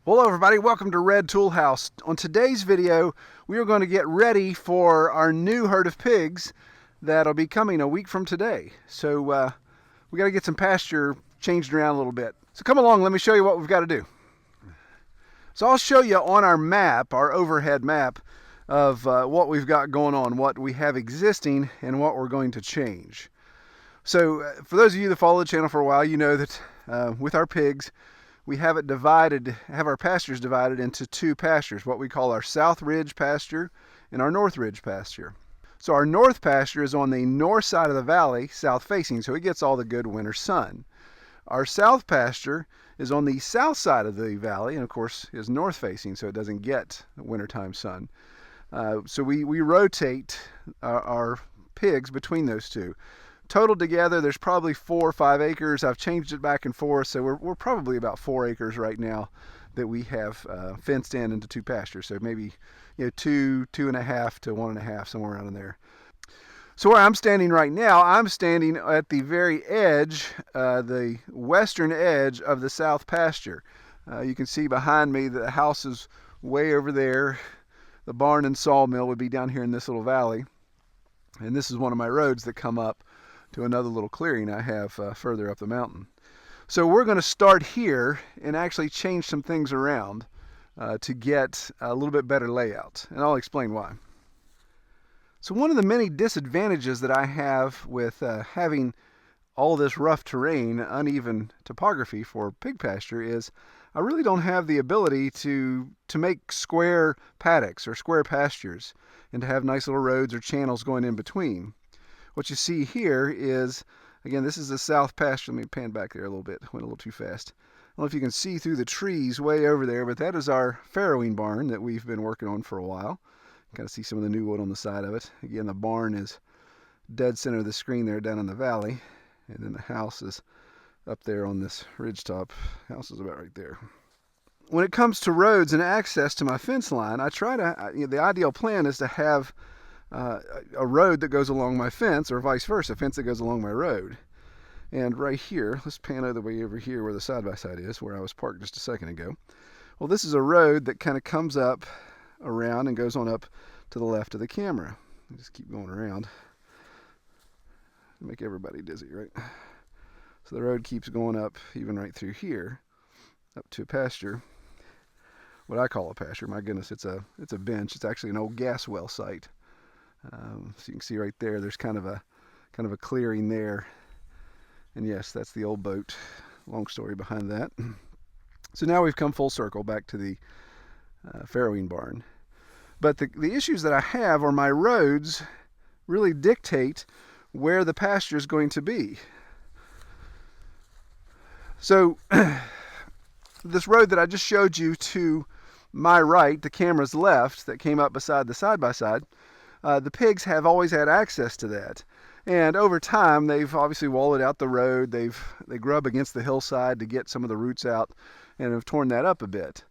Hello everybody, welcome to Red Tool House. On today's video, we are going to get ready for our new herd of pigs that'll be coming a week from today. So we got to get some pasture changed around a little bit. So come along, let me show you what we've got to do. So I'll show you on our map, our overhead map, of what we've got going on, what we have existing, and what we're going to change. So for those of you that follow the channel for a while, you know that with our pigs, we have our pastures divided into two pastures, what we call our South Ridge pasture and our North Ridge pasture. So our north pasture is on the north side of the valley, south facing, so it gets all the good winter sun. Our south pasture is on the south side of the valley, and of course is north facing, so it doesn't get wintertime sun. So we rotate our pigs between those two. Total together, there's probably 4 or 5 acres. I've changed it back and forth, so we're probably about 4 acres right now that we have fenced in into two pastures. So maybe 2.5 to 1.5, somewhere around in there. So where I'm standing right now, I'm standing at the very edge, the western edge of the south pasture. You can see behind me the house is way over there. The barn and sawmill would be down here in this little valley. And this is one of my roads that come up to another little clearing I have further up the mountain. So we're going to start here and actually change some things around to get a little bit better layout, and I'll explain why. So one of the many disadvantages that I have with having all this rough terrain, uneven topography for pig pasture is I really don't have the ability to make square paddocks or square pastures and to have nice little roads or channels going in between. What you see here is, again, this is the south pasture. Let me pan back there a little bit. Went a little too fast. I don't know if you can see through the trees way over there, but that is our farrowing barn that we've been working on for a while. Kind of see some of the new wood on the side of it. Again, the barn is dead center of the screen there down in the valley. And then the house is up there on this ridgetop. House is about right there. When it comes to roads and access to my fence line, I try to, the ideal plan is to have a road that goes along my fence, or vice versa, a fence that goes along my road. And right here, let's pan all the way over here where the side-by-side is, where I was parked just a second ago. Well, this is a road that kind of comes up around and goes on up to the left of the camera. I just keep going around. Make everybody dizzy, right? So the road keeps going up even right through here, up to a pasture. What I call a pasture, my goodness, it's a bench. It's actually an old gas well site. So you can see right there, there's kind of a clearing there. And yes, that's the old boat. Long story behind that. So now we've come full circle back to the farrowing barn. But the issues that I have are my roads really dictate where the pasture is going to be. So this road that I just showed you to my right, the camera's left, that came up beside the side-by-side, the pigs have always had access to that. And over time, they've obviously walled out the road. They grub against the hillside to get some of the roots out and have torn that up a bit.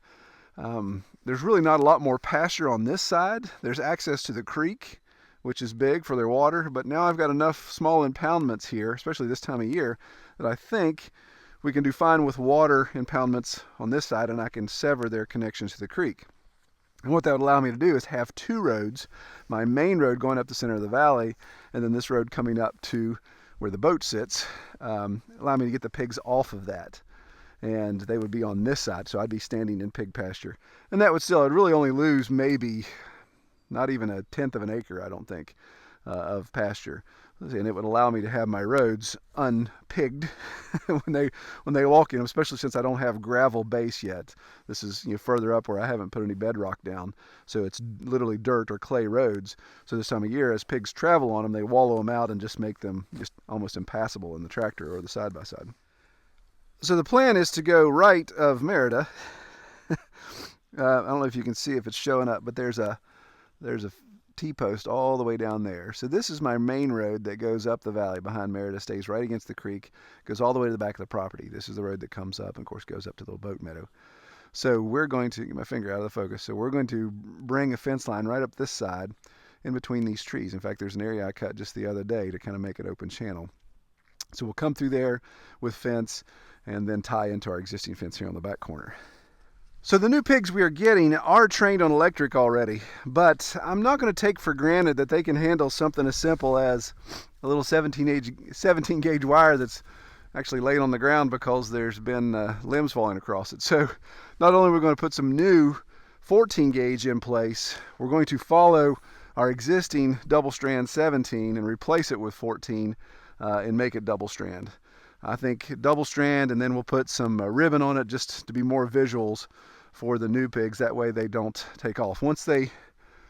There's really not a lot more pasture on this side. There's access to the creek, which is big for their water, but now I've got enough small impoundments here, especially this time of year, that I think we can do fine with water impoundments on this side, and I can sever their connections to the creek. And what that would allow me to do is have two roads, my main road going up the center of the valley, and then this road coming up to where the boat sits, allow me to get the pigs off of that. And they would be on this side, so I'd be standing in pig pasture. And that would still, I'd really only lose maybe not even 1/10 of an acre, I don't think, of pasture. And it would allow me to have my roads unpigged when they walk in, especially since I don't have gravel base yet. This is further up where I haven't put any bedrock down, so it's literally dirt or clay roads. So this time of year, as pigs travel on them, they wallow them out and just make them just almost impassable in the tractor or the side-by-side. So the plan is to go right of Merida. I don't know if you can see if it's showing up, but there's a T-post all the way down there. So this is my main road that goes up the valley behind Merida, stays right against the creek, goes all the way to the back of the property. This is the road that comes up and of course goes up to the little boat meadow. So we're going to get my finger out of the focus. So we're going to bring a fence line right up this side in between these trees. In fact, there's an area I cut just the other day to kind of make an open channel. So we'll come through there with fence and then tie into our existing fence here on the back corner. So the new pigs we are getting are trained on electric already, but I'm not going to take for granted that they can handle something as simple as a little 17 gauge wire that's actually laid on the ground because there's been limbs falling across it. So not only are we going to put some new 14 gauge in place, we're going to follow our existing double strand 17 and replace it with 14 and make it double strand. I think double strand, and then we'll put some ribbon on it just to be more visuals for the new pigs. That way they don't take off. Once they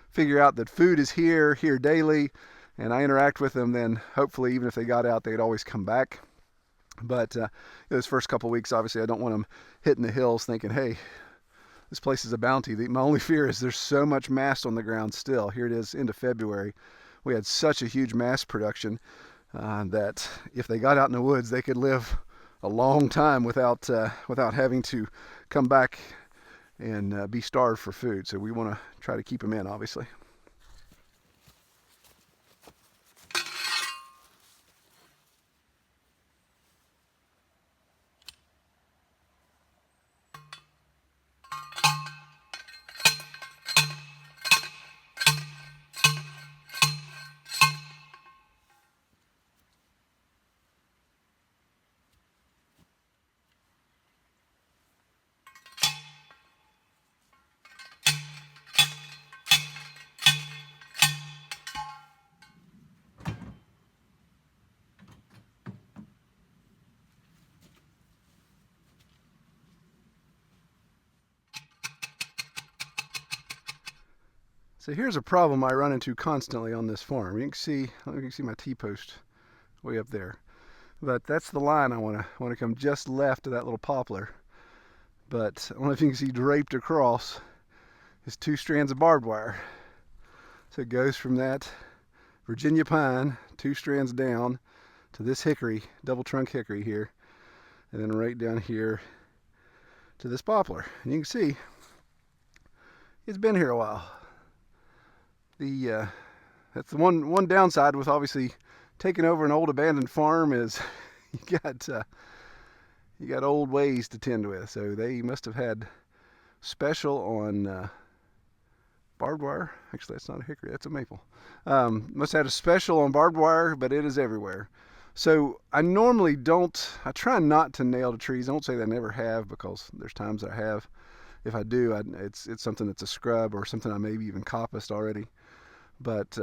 figure out that food is here daily, and I interact with them, then hopefully even if they got out, they'd always come back. But those first couple weeks, obviously I don't want them hitting the hills thinking, hey, this place is a bounty. My only fear is there's so much mast on the ground still. Here it is, into February. We had such a huge mast production that if they got out in the woods, they could live a long time without having to come back and be starved for food. So we want to try to keep them in, obviously. So here's a problem I run into constantly on this farm. You can see my T-post way up there. But that's the line I want to come just left of that little poplar. But I don't know if you can see draped across is 2 strands of barbed wire. So it goes from that Virginia pine, 2 strands down, to this hickory, double trunk hickory here, and then right down here to this poplar. And you can see it's been here a while. That's the one downside with obviously taking over an old abandoned farm is you got old ways to tend with. So they must have had special on barbed wire. Actually, that's not a hickory, that's a maple. Must have had a special on barbed wire, but it is everywhere. So I try not to nail to trees. I won't say that I never have, because there's times I have. If I do, it's something that's a scrub or something I maybe even coppiced already. But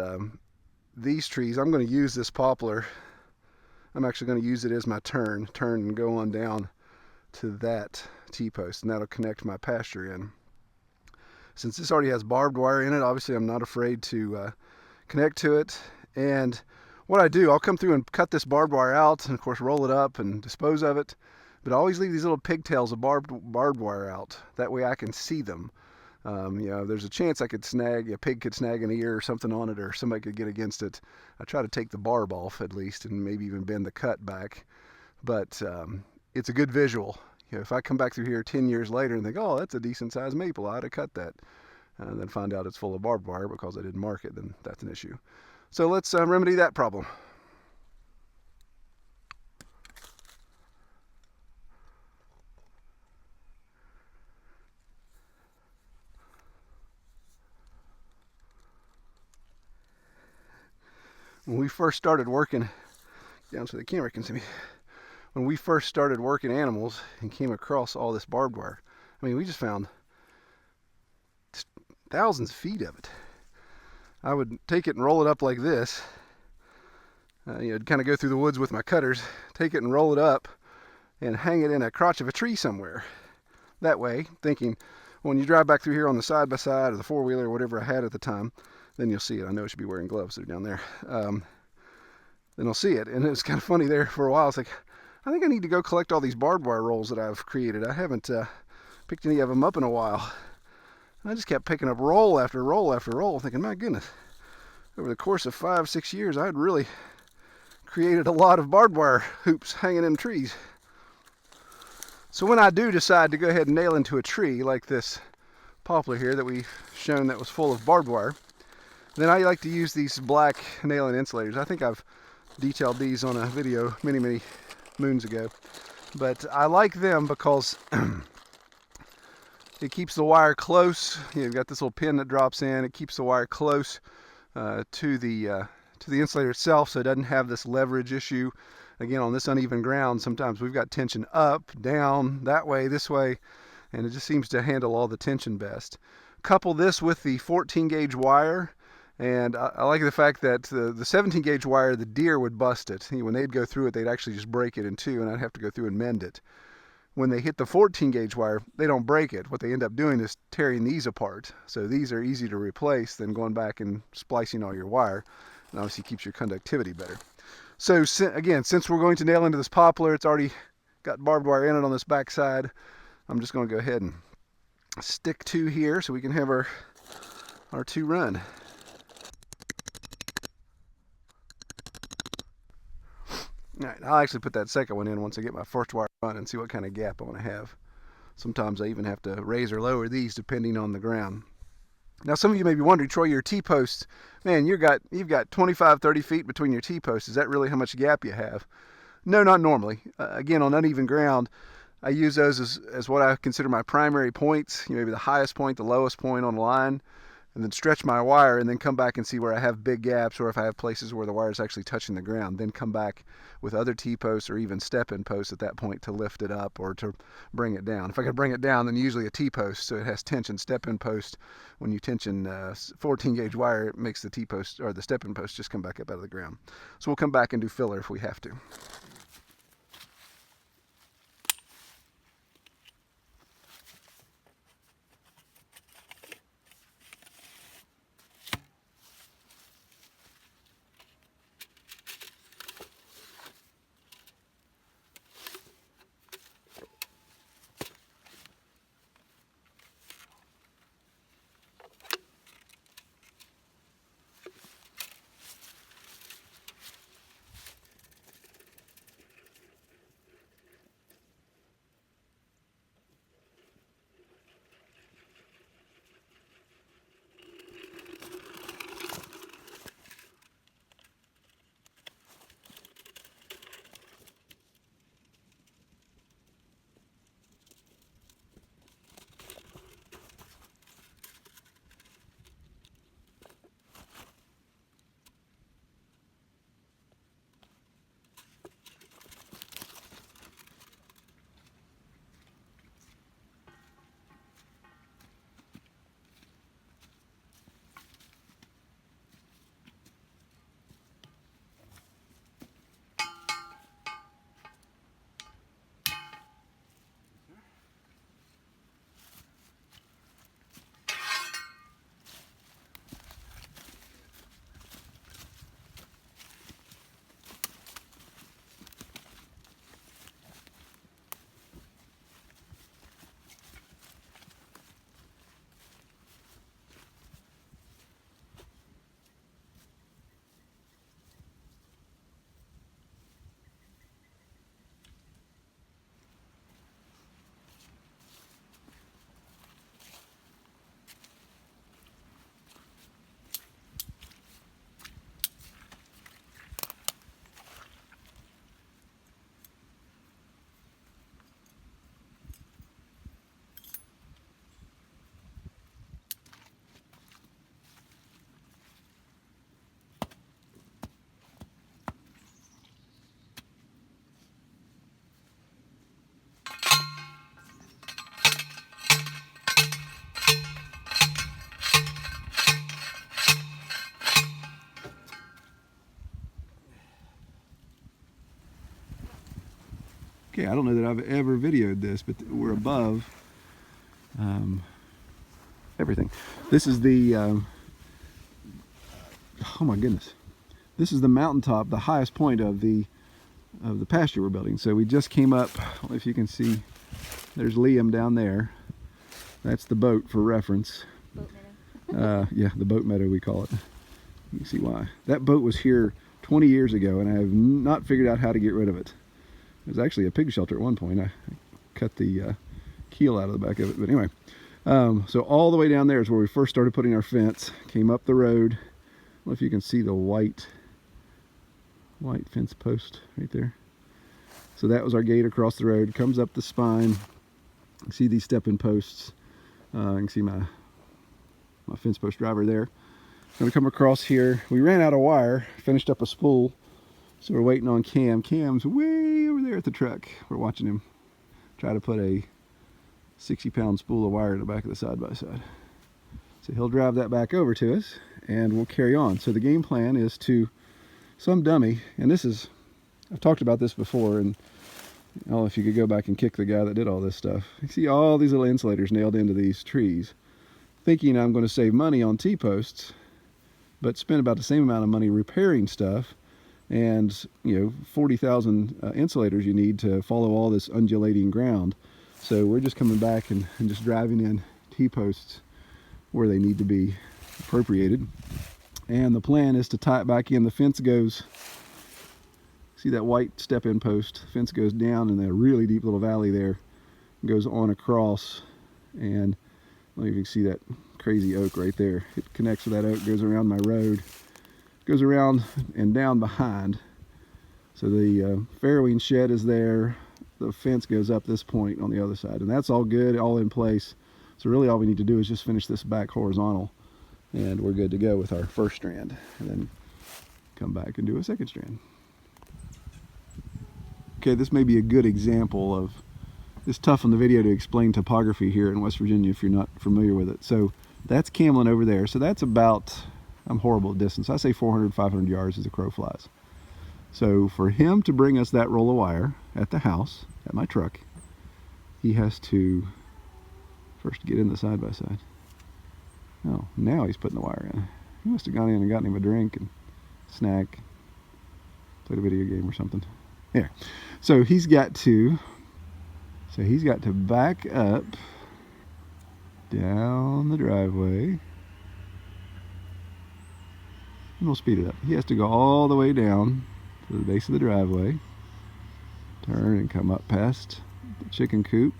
these trees, I'm going to use this poplar. I'm actually going to use it as my turn and go on down to that T-post, and that'll connect my pasture in. Since this already has barbed wire in it, obviously I'm not afraid to connect to it. And what I do, I'll come through and cut this barbed wire out, and of course roll it up and dispose of it. But I always leave these little pigtails of barbed wire out. That way I can see them. There's a chance a pig could snag an ear or something on it, or somebody could get against it. I try to take the barb off at least, and maybe even bend the cut back. But it's a good visual. If I come back through here 10 years later and think, oh, that's a decent sized maple, I ought to cut that, and then find out it's full of barbed wire because I didn't mark it, then that's an issue. So let's remedy that problem. When we first started working, down so the camera can see me, when we first started working animals and came across all this barbed wire, I mean, we just found thousands of feet of it. I would take it and roll it up like this. Kind of go through the woods with my cutters, take it and roll it up, and hang it in a crotch of a tree somewhere. That way, thinking, when you drive back through here on the side-by-side or the four-wheeler or whatever I had at the time, then you'll see it. I know I should be wearing gloves. They're down there. Then I'll see it. And it's kind of funny there for a while. It's like, I think I need to go collect all these barbed wire rolls that I've created. I haven't picked any of them up in a while. I just kept picking up roll after roll after roll, thinking, my goodness, over the course of 5-6 years, I had really created a lot of barbed wire hoops hanging in trees. So when I do decide to go ahead and nail into a tree, like this poplar here that we've shown that was full of barbed wire, then I like to use these black nailing insulators. I think I've detailed these on a video many moons ago. But I like them because It keeps the wire close. You've got this little pin that drops in. It keeps the wire close to the insulator itself, so it doesn't have this leverage issue. Again, on this uneven ground, sometimes we've got tension up, down, that way, this way, and it just seems to handle all the tension best. Couple this with the 14 gauge wire, and I like the fact that the 17 gauge wire, the deer would bust it. When they'd go through it, they'd actually just break it in two, and I'd have to go through and mend it. When they hit the 14 gauge wire, they don't break it. What they end up doing is tearing these apart. So these are easy to replace than going back and splicing all your wire. And obviously keeps your conductivity better. So again, since we're going to nail into this poplar, it's already got barbed wire in it on this back side. I'm just going to go ahead and stick two here so we can have our two run. All right, I'll actually put that second one in once I get my first wire run and see what kind of gap I want to have. Sometimes I even have to raise or lower these depending on the ground. Now, some of you may be wondering, Troy, your T-posts, man, you've got 25, 30 feet between your T-posts. Is that really how much gap you have? No, not normally. Again, on uneven ground, I use those as what I consider my primary points, maybe the highest point, the lowest point on the line, and then stretch my wire and then come back and see where I have big gaps or if I have places where the wire is actually touching the ground. Then come back with other T-posts or even step-in posts at that point to lift it up or to bring it down. If I could bring it down, then usually a T-post, so it has tension. Step-in post, when you tension 14 gauge wire, it makes the T-post or the step-in post just come back up out of the ground. So we'll come back and do filler if we have to. Okay, I don't know that I've ever videoed this, but we're above everything. This is the, oh my goodness. This is the mountaintop, the highest point of the pasture we're building. So we just came up, I don't know if you can see, there's Liam down there. That's the boat for reference. Boat meadow. Yeah, the boat meadow we call it. You can see why. That boat was here 20 years ago and I have not figured out how to get rid of it. It was actually a pig shelter at one point. I cut the keel out of the back of it. But anyway, so all the way down there is where we first started putting our fence. Came up the road. I don't know if you can see the white fence post right there. So that was our gate across the road. Comes up the spine. You see these step-in posts. You can see my fence post driver there. I'm gonna come across here. We ran out of wire, finished up a spool, so we're waiting on Cam. Cam's way over there at the truck. We're watching him try to put a 60-pound spool of wire in the back of the side-by-side. So he'll drive that back over to us and we'll carry on. So the game plan is to, some dummy, and this is, I've talked about this before, and I don't know if you could go back and kick the guy that did all this stuff. You see all these little insulators nailed into these trees, thinking I'm going to save money on T-posts, but spend about the same amount of money repairing stuff, and 40,000 insulators you need to follow all this undulating ground. So we're just coming back and just driving in T-posts where they need to be appropriated. And the plan is to tie it back in. The fence goes, see that white step-in post? The fence goes down in a really deep little valley there, goes on across, and I don't know if you can see that crazy oak right there. It connects with that oak, goes around my road, goes around and down behind. So the farrowing shed is there. The fence goes up this point on the other side, and that's all good, all in place. So really all we need to do is just finish this back horizontal, and we're good to go with our first strand, and then come back and do a second strand. Okay, this may be a good example of, it's tough on the video to explain topography here in West Virginia if you're not familiar with it. So that's Camlin over there. So that's about, I'm horrible at distance, I say 400, 500 yards as the crow flies. So for him to bring us that roll of wire at the house, at my truck, he has to first get in the side-by-side. Oh, now he's putting the wire in. He must have gone in and gotten him a drink and snack, played a video game or something. Yeah. So he's got to back up down the driveway, and we'll speed it up. He has to go all the way down to the base of the driveway, turn and come up past the chicken coop,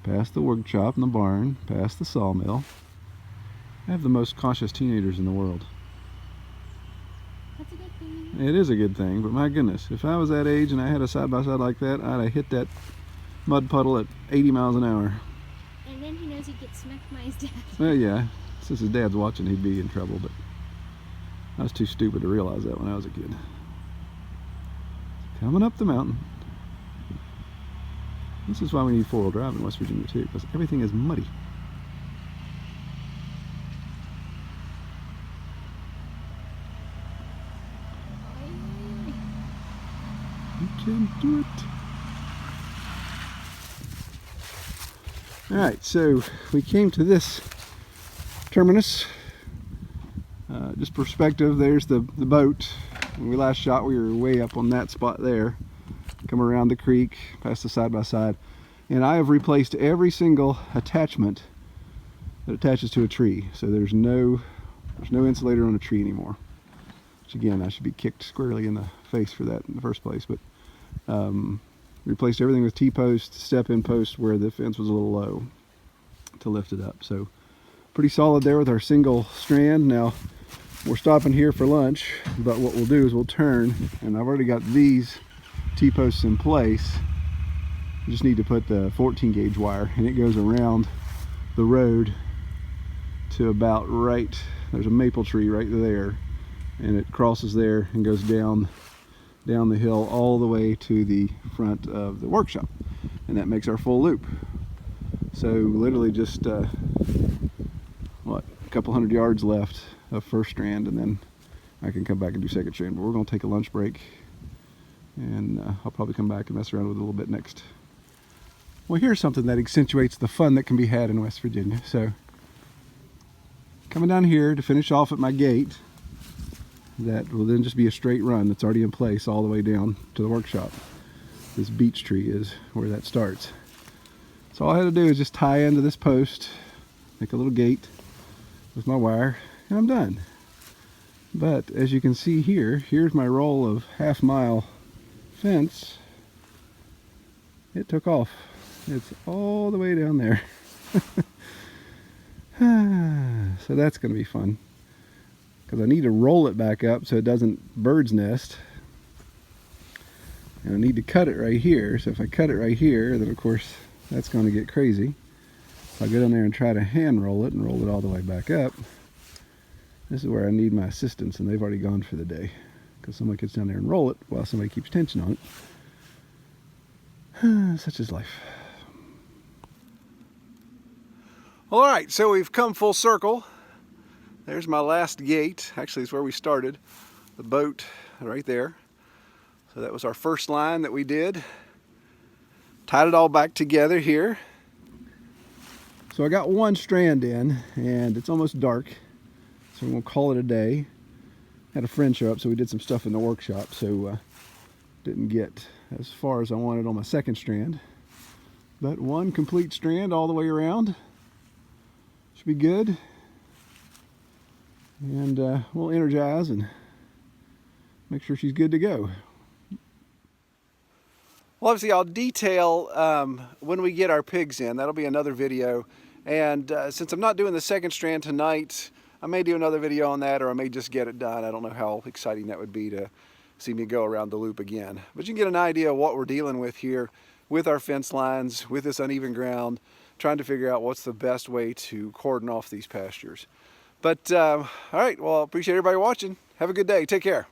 past the workshop and the barn, past the sawmill. I have the most cautious teenagers in the world. That's a good thing. It is a good thing, but my goodness, if I was that age and I had a side-by-side like that, I'd have hit that mud puddle at 80 miles an hour. And then he knows he'd get smacked by his dad. Well, yeah, since his dad's watching, he'd be in trouble, but I was too stupid to realize that when I was a kid. Coming up the mountain. This is why we need four-wheel drive in West Virginia too, because everything is muddy. You can do it. Alright, so we came to this terminus. Just perspective, there's the boat. When we last shot, we were way up on that spot there. Come around the creek, past the side-by-side. And I have replaced every single attachment that attaches to a tree. So there's no insulator on a tree anymore. Which again, I should be kicked squarely in the face for that in the first place. But replaced everything with T-post, step-in post where the fence was a little low to lift it up. So pretty solid there with our single strand. Now we're stopping here for lunch, but what we'll do is we'll turn, and I've already got these T-posts in place. You just need to put the 14 gauge wire, and it goes around the road to about right, there's a maple tree right there, and it crosses there and goes down the hill all the way to the front of the workshop, and that makes our full loop. So literally just what, a couple hundred yards left of first strand, and then I can come back and do second strand. But we're going to take a lunch break, and I'll probably come back and mess around with it a little bit next. Well, here's something that accentuates the fun that can be had in West Virginia. So coming down here to finish off at my gate, that will then just be a straight run that's already in place all the way down to the workshop. This beech tree is where that starts. So all I had to do is just tie into this post, make a little gate with my wire, and I'm done. But as you can see here, here's my roll of half-mile fence. It took off. It's all the way down there. So that's going to be fun, because I need to roll it back up so it doesn't bird's nest, and I need to cut it right here. So if I cut it right here, then of course that's going to get crazy. If I go down there and try to hand roll it and roll it all the way back up, this is where I need my assistance, and they've already gone for the day because somebody gets down there and roll it while somebody keeps tension on it. Such is life. All right, so we've come full circle. There's my last gate. Actually, it's where we started. The boat right there. So that was our first line that we did. Tied it all back together here. So I got one strand in, and it's almost dark. So we're gonna call it a day. Had a friend show up, so we did some stuff in the workshop. So didn't get as far as I wanted on my second strand. But one complete strand all the way around. Should be good. And we'll energize and make sure she's good to go. Well, obviously I'll detail when we get our pigs in. That'll be another video. And since I'm not doing the second strand tonight, I may do another video on that, or I may just get it done. I don't know how exciting that would be to see me go around the loop again. But you can get an idea of what we're dealing with here with our fence lines, with this uneven ground, trying to figure out what's the best way to cordon off these pastures. But all right, well, appreciate everybody watching. Have a good day. Take care.